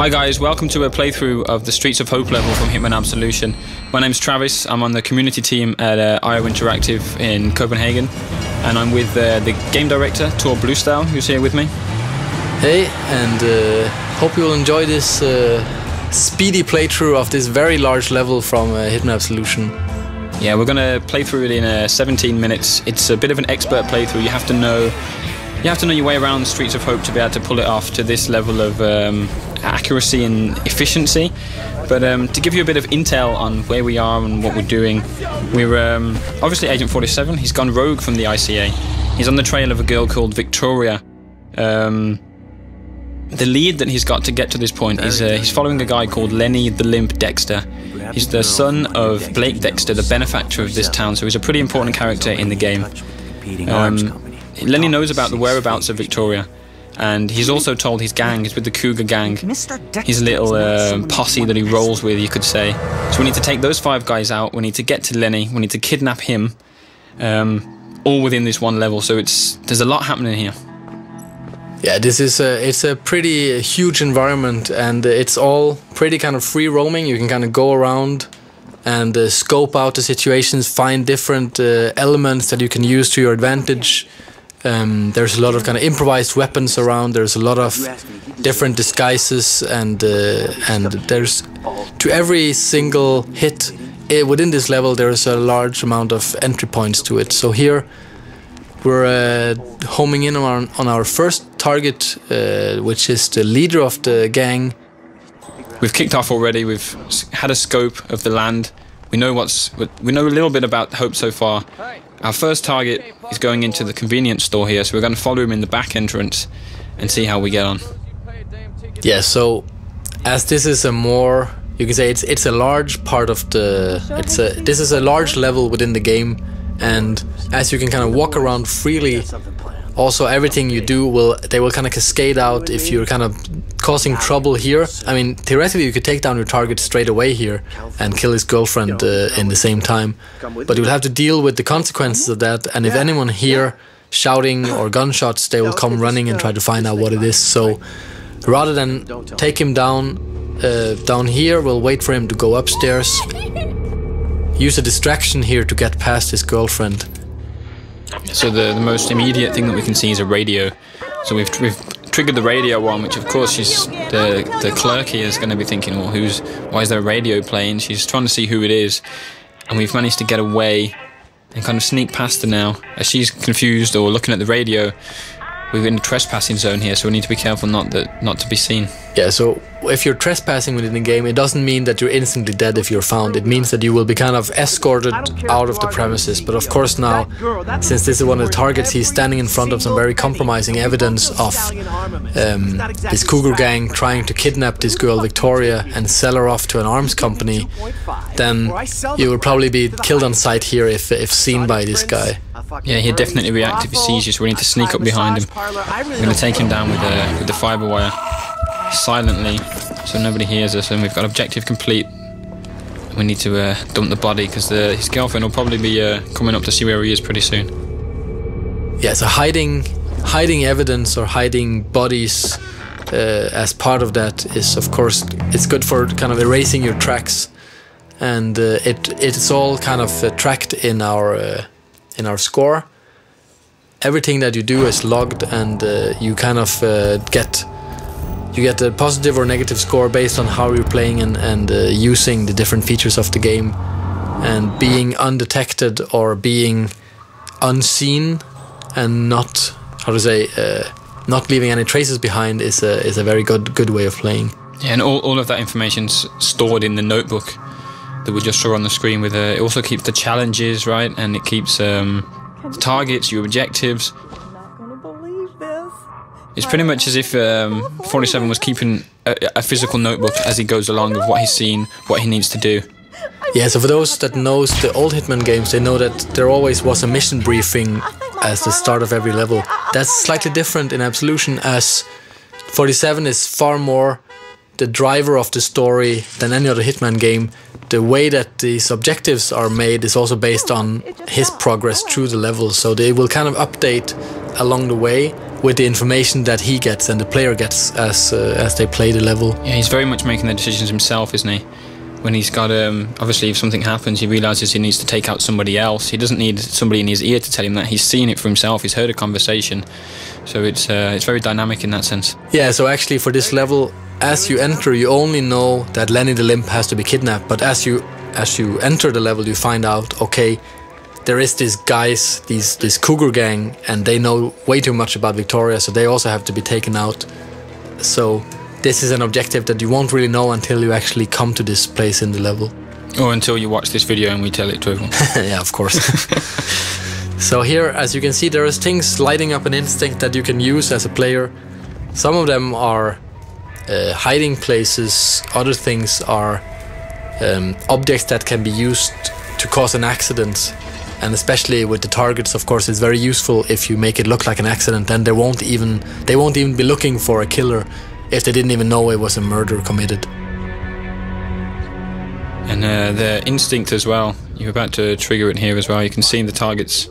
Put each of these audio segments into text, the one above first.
Hi guys, welcome to a playthrough of the Streets of Hope level from Hitman Absolution. My name's Travis, I'm on the community team at IO Interactive in Copenhagen, and I'm with the game director, Tor Bluestyle, who's here with me. Hey, and hope you will enjoy this speedy playthrough of this very large level from Hitman Absolution. Yeah, we're gonna play through it in 17 minutes. It's a bit of an expert playthrough. You have to know your way around the Streets of Hope to be able to pull it off to this level of accuracy and efficiency. But to give you a bit of intel on where we are and what we're doing, we're obviously Agent 47. He's gone rogue from the ICA. He's on the trail of a girl called Victoria. The lead that he's got to get to this point is he's following a guy called Lenny the Limp Dexter. He's the son of Blake Dexter, the benefactor of this town, so he's a pretty important character in the game. Lenny knows about the whereabouts of Victoria, and he's also told his gang, he's with the Cougar gang, his little posse that he rolls with, you could say. So we need to take those 5 guys out, we need to get to Lenny, we need to kidnap him, all within this one level, so there's a lot happening here. Yeah, it's a pretty huge environment, and it's all pretty kind of free roaming. You can kind of go around and scope out the situations, find different elements that you can use to your advantage. There's a lot of kind of improvised weapons around. There's a lot of different disguises, and there's to every single hit within this level there's a large amount of entry points to it. So here we're homing in on our first target, which is the leader of the gang. We've kicked off already. We've had a scope of the land. We know a little bit about Hope so far. Our first target is going into the convenience store here, so we're going to follow him in the back entrance and see how we get on. Yeah, so as this is a more, you can say it's a large part of the, this is a large level within the game, and as you can kind of walk around freely, also everything you do they will kind of cascade out if you're kind of causing trouble here. I mean, theoretically you could take down your target straight away here and kill his girlfriend in the same time, but you'll have to deal with the consequences of that, and if anyone here shouting or gunshots, they will come running and try to find out what it is. So rather than take him down here, we'll wait for him to go upstairs, use a distraction here to get past his girlfriend. So the most immediate thing that we can see is a radio. So we've triggered the radio on, which of course the clerk here is going to be thinking, well, why is there a radio playing? She's trying to see who it is, and we've managed to get away and kind of sneak past her now. As she's confused or looking at the radio, we're in a trespassing zone here, so we need to be careful not to be seen. Yeah, so if you're trespassing within the game, it doesn't mean that you're instantly dead if you're found. It means that you will be kind of escorted out of the premises. But of course now, since this is one of the targets, he's standing in front of some very compromising evidence of this Cougar gang trying to kidnap this girl Victoria and sell her off to an arms company. Then you will probably be killed on sight here if seen by this guy. Yeah, he'd definitely react if he sees you, so we need to sneak up behind him. We're going to take him down with the fibre wire silently, so nobody hears us, and we've got objective complete. We need to dump the body, because his girlfriend will probably be coming up to see where he is pretty soon. Yeah, so hiding evidence or hiding bodies as part of that is, of course, it's good for kind of erasing your tracks, and it's all kind of tracked in our score. Everything that you do is logged, and you kind of get a positive or negative score based on how you're playing and using the different features of the game. And being undetected or being unseen and not leaving any traces behind is a very good way of playing. Yeah, and all of that information's stored in the notebook that we just saw on the screen. It also keeps the challenges, right, and it keeps targets, your objectives. It's pretty much as if 47 was keeping a physical notebook as he goes along of what he's seen, what he needs to do. Yeah, so for those that knows the old Hitman games, they know that there always was a mission briefing as the start of every level. That's slightly different in Absolution, as 47 is far more the driver of the story than any other Hitman game. The way that these objectives are made is also based on his progress through the level, so they will kind of update along the way, with the information that he gets and the player gets as they play the level. Yeah, he's very much making the decisions himself, isn't he? When he's got, obviously if something happens, he realises he needs to take out somebody else. He doesn't need somebody in his ear to tell him that. He's seen it for himself, he's heard a conversation. So it's very dynamic in that sense. Yeah, so actually for this level, as you enter, you only know that Lenny the Limp has to be kidnapped. But as you enter the level, you find out, okay, there is these guys, this cougar gang, and they know way too much about Victoria, so they also have to be taken out. So this is an objective that you won't really know until you actually come to this place in the level. Or until you watch this video and we tell it to everyone. Yeah, of course. So here, as you can see, there is things lighting up an instinct that you can use as a player. Some of them are hiding places, other things are objects that can be used to cause an accident. And especially with the targets, of course, it's very useful if you make it look like an accident. Then they won't even be looking for a killer if they didn't even know it was a murder committed. And the instinct as well, you're about to trigger it here as well. You can see the targets,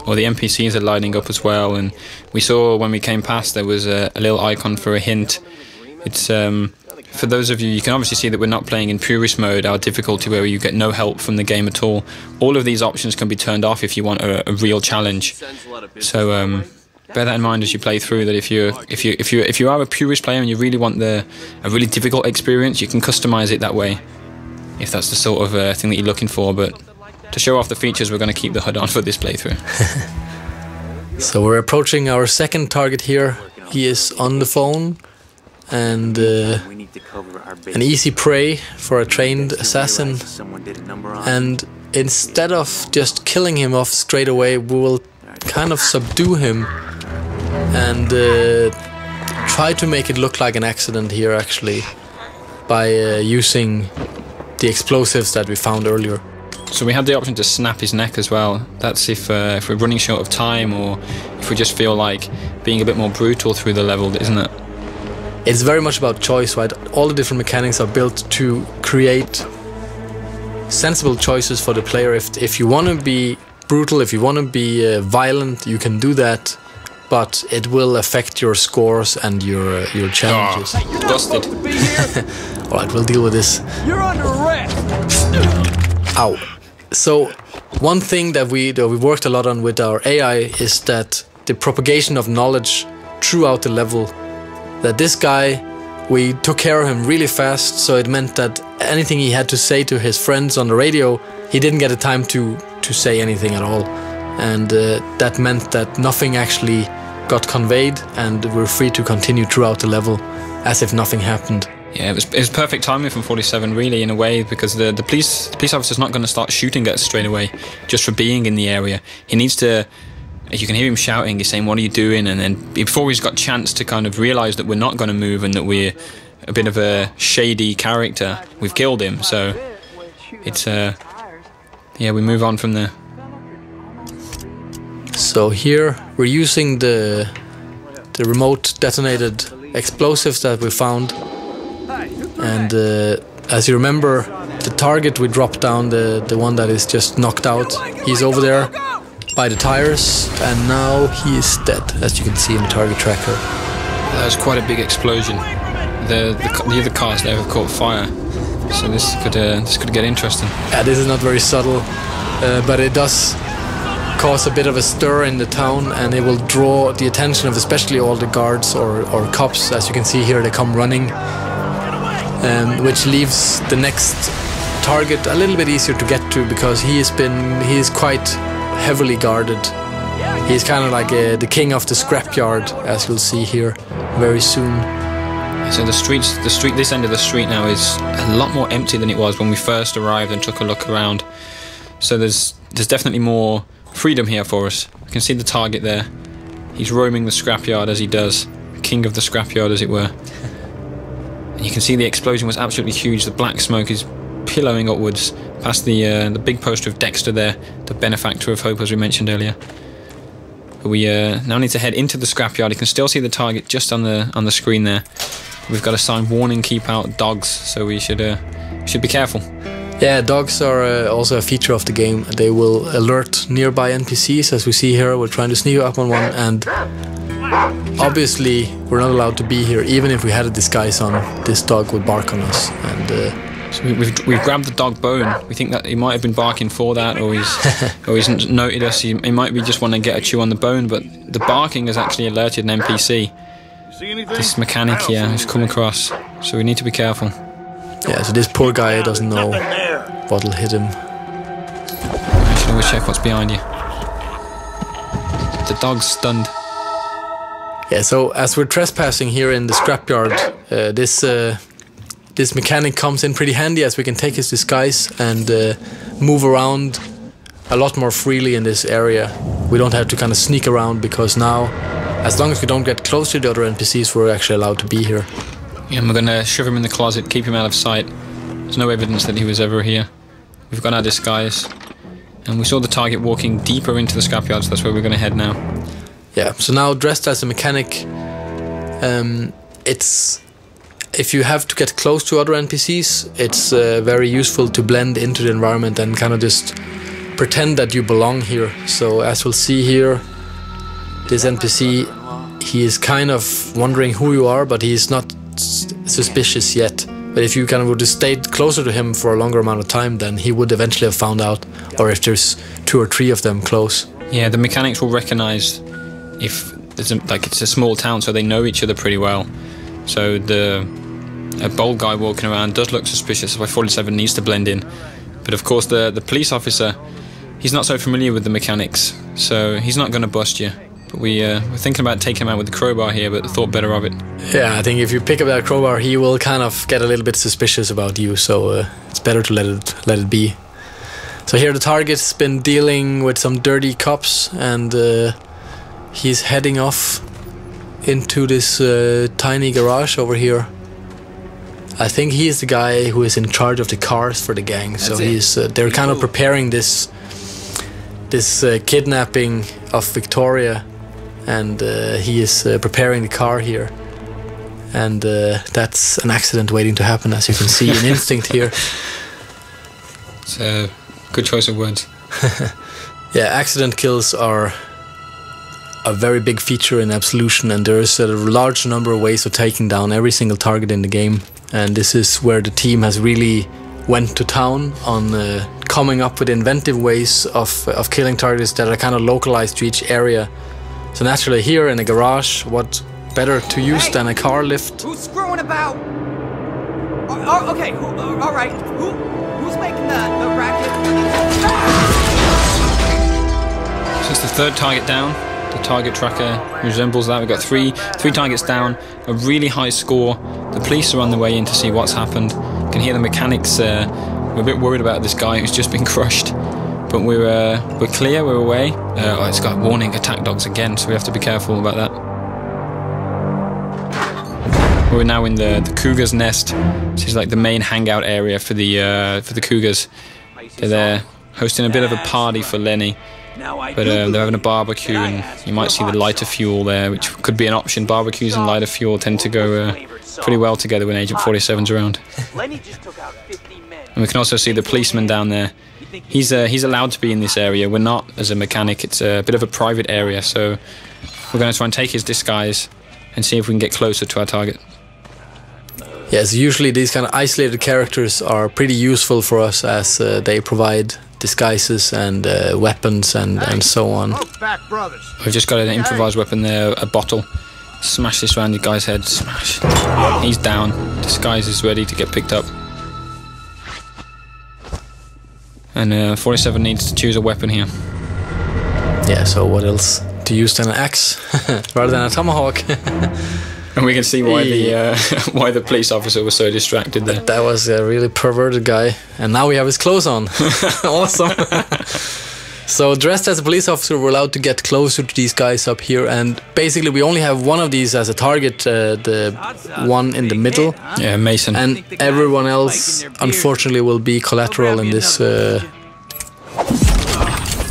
or the NPCs are lighting up as well. And we saw when we came past there was a little icon for a hint. It's for those of you, you can obviously see that we're not playing in purist mode, our difficulty where you get no help from the game at all. All of these options can be turned off if you want a real challenge. So bear that in mind as you play through. That if you are a purist player and you really want a really difficult experience, you can customize it that way, if that's the sort of thing that you're looking for. But to show off the features, we're going to keep the HUD on for this playthrough. So we're approaching our second target here. He is on the phone, and an easy prey for a trained assassin. And instead of just killing him off straight away, we will kind of subdue him and try to make it look like an accident here, actually, by using the explosives that we found earlier. So we had the option to snap his neck as well. That's if we're running short of time, or if we just feel like being a bit more brutal through the level, isn't it? It's very much about choice, right? All the different mechanics are built to create sensible choices for the player. If you want to be brutal, if you want to be violent, you can do that, but it will affect your scores and your challenges. Oh, busted. Alright, we'll deal with this. You're under arrest. Ow. So one thing that we worked a lot on with our AI is that the propagation of knowledge throughout the level. That this guy, we took care of him really fast, so it meant that anything he had to say to his friends on the radio, he didn't get the time to say anything at all. And that meant that nothing actually got conveyed, and we're free to continue throughout the level as if nothing happened. Yeah, it was perfect timing from 47, really, in a way, because the police officer's not going to start shooting at us straight away just for being in the area. He needs to... You can hear him shouting, he's saying, "What are you doing?" And then before he's got a chance to kind of realise that we're not going to move and that we're a bit of a shady character, we've killed him. So it's yeah, we move on from there. So here we're using the remote detonated explosives that we found, and as you remember, the target we dropped down, the one that is just knocked out, he's over there by the tires, and now he is dead, as you can see in the target tracker. That was quite a big explosion. The other cars there have caught fire, so this could get interesting. Yeah, this is not very subtle, but it does cause a bit of a stir in the town, and it will draw the attention of especially all the guards or cops. As you can see here, they come running, which leaves the next target a little bit easier to get to, because he is quite heavily guarded. He's kind of like the king of the scrapyard, as you'll see here very soon. So this end of the street now is a lot more empty than it was when we first arrived and took a look around. So there's definitely more freedom here for us. You can see the target there. He's roaming the scrapyard as he does, king of the scrapyard, as it were. And you can see the explosion was absolutely huge. The black smoke is pillowing upwards past the big poster of Dexter there, the benefactor of hope, as we mentioned earlier. But we now need to head into the scrapyard. You can still see the target just on the screen there. We've got a sign, "Warning, keep out dogs," so we should be careful. Yeah, dogs are also a feature of the game. They will alert nearby NPCs, as we see here. We're trying to sneak up on one, and obviously we're not allowed to be here. Even if we had a disguise on, this dog would bark on us. And so we've grabbed the dog bone. We think that he might have been barking for that, or he's noted us. He might be just wanting to get a chew on the bone, but the barking has actually alerted an NPC. This mechanic here has come across, so we need to be careful. Yeah, so this poor guy doesn't know what'll hit him. I should always check what's behind you. The dog's stunned. Yeah, so as we're trespassing here in the scrapyard, this mechanic comes in pretty handy, as we can take his disguise and move around a lot more freely in this area. We don't have to kind of sneak around, because now, as long as we don't get close to the other NPCs, we're actually allowed to be here. Yeah, and we're going to shove him in the closet, keep him out of sight. There's no evidence that he was ever here. We've got our disguise, and we saw the target walking deeper into the scrapyard, so that's where we're going to head now. Yeah, so now dressed as a mechanic, if you have to get close to other NPCs, it's very useful to blend into the environment and kind of just pretend that you belong here. So as we'll see here, this NPC, he is kind of wondering who you are, but he's not suspicious yet. But if you kind of would have stayed closer to him for a longer amount of time, then he would eventually have found out, or if there's 2 or 3 of them close. Yeah, the mechanics will recognize if there's it's a small town, so they know each other pretty well. So a bold guy walking around does look suspicious, so 47 needs to blend in. But of course the police officer, he's not so familiar with the mechanics, so he's not going to bust you. But we're thinking about taking him out with the crowbar here, but thought better of it. Yeah, I think if you pick up that crowbar, he will kind of get a little bit suspicious about you, so it's better to let it be. So here the target's been dealing with some dirty cops, and he's heading off into this tiny garage over here. I think he's the guy who is in charge of the cars for the gang. So they're kind of preparing this kidnapping of Victoria, and he is preparing the car here. And that's an accident waiting to happen, as you can see in Instinct here. It's a good choice of words. Yeah, accident kills are a very big feature in Absolution, and there's a large number of ways of taking down every single target in the game. And this is where the team has really went to town on coming up with inventive ways of killing targets that are kind of localized to each area. So naturally here in a garage, what better to use than a car lift? Who's screwing about? Okay, all right. Who's making the racket? So it's the 3rd target down. The target tracker resembles that. We've got three targets down, a really high score. The police are on the way in to see what's happened. You can hear the mechanics. We're a bit worried about this guy who's just been crushed, but we're clear. We're away. Oh, it's got warning attack dogs again, so we have to be careful about that. We're now in the Cougar's Nest. This is like the main hangout area for the Cougars. They're there hosting a bit of a party for Lenny. But they're having a barbecue, and you might see the lighter fuel there, which could be an option. Barbecues and lighter fuel tend to go pretty well together when Agent 47's around. And we can also see the policeman down there. He's allowed to be in this area. We're not, as a mechanic. It's a bit of a private area, so we're going to try and take his disguise and see if we can get closer to our target. Yes, usually these kind of isolated characters are pretty useful for us, as they provide disguises and weapons and so on. We've just got an improvised weapon there, a bottle. Smash this around the guy's head. Smash. He's down. Disguise is ready to get picked up. And 47 needs to choose a weapon here. Yeah, so what else to use than an axe rather than a tomahawk? And we can see why why the police officer was so distracted there. That was a really perverted guy. And now we have his clothes on. Awesome. So dressed as a police officer, we're allowed to get closer to these guys up here. And basically we only have one of these as a target, the one in the middle. Yeah, Mason. And everyone else, unfortunately, will be collateral in this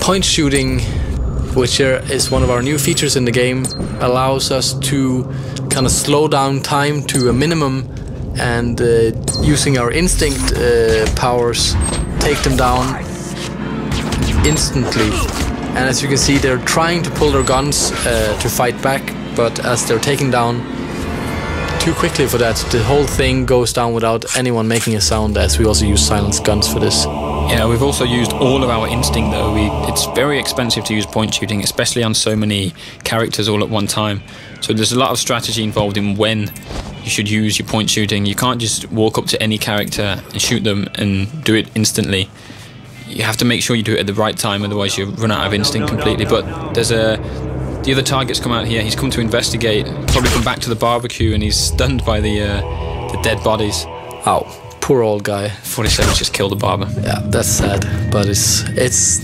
point shooting, which is one of our new features in the game. Allows us to kind of slow down time to a minimum, and using our instinct powers, take them down instantly. And as you can see, they're trying to pull their guns to fight back, but as they're taken down too quickly for that, the whole thing goes down without anyone making a sound, as we also use silenced guns for this. Yeah, we've also used all of our instinct though. It's very expensive to use point shooting, especially on so many characters all at one time. So there's a lot of strategy involved in when you should use your point shooting. You can't just walk up to any character and shoot them and do it instantly. You have to make sure you do it at the right time, otherwise you run out of instinct completely. But there's the other target's come out here. He's come to investigate, probably come back to the barbecue, and he's stunned by the dead bodies. Ow, poor old guy. 47's just killed the barber. Yeah, that's sad, but it's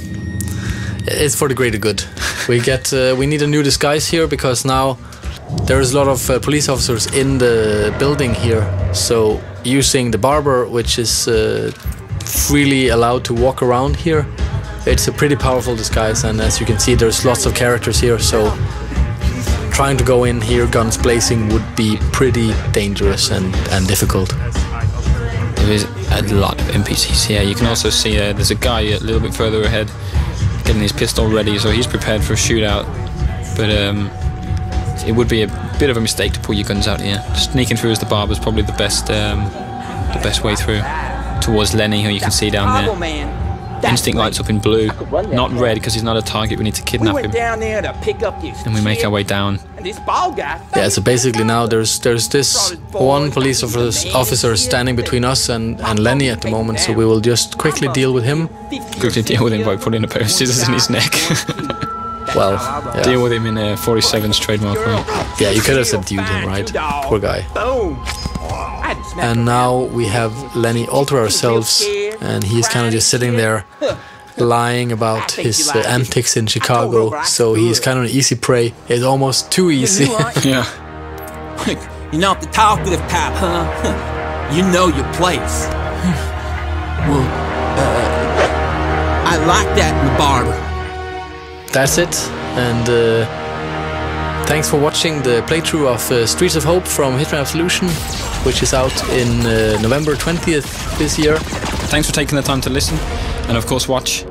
for the greater good. We need a new disguise here, because now there's a lot of police officers in the building here. So using the barber, which is freely allowed to walk around here, it's a pretty powerful disguise, and as you can see, there's lots of characters here, so trying to go in here guns blazing would be pretty dangerous and difficult. There is a lot of NPCs here. You can also see there's a guy a little bit further ahead getting his pistol ready, so he's prepared for a shootout. But it would be a bit of a mistake to pull your guns out here. Sneaking through as the barber is probably the best way through. Towards Lenny, who you can see down there. Instinct lights up in blue, not red because he's not a target. We need to kidnap him. And we make our way down. Yeah, so basically now there's this one police officer standing between us and Lenny at the moment, so we will just quickly deal with him. Quickly deal with him by putting a pair of scissors in his neck. Well, yeah. Deal with him in 47's trademark way. Yeah, you could have subdued him, right? Poor guy. And now we have Lenny all to ourselves, and he's kind of just sitting there lying about his antics in Chicago, so he's kind of an easy prey. It's almost too easy. Yeah. You're not the talkative type, huh? You know your place. Well, I like that in the barber. That's it, and thanks for watching the playthrough of Streets of Hope from Hitman Absolution, which is out in November 20th this year. Thanks for taking the time to listen, and of course watch.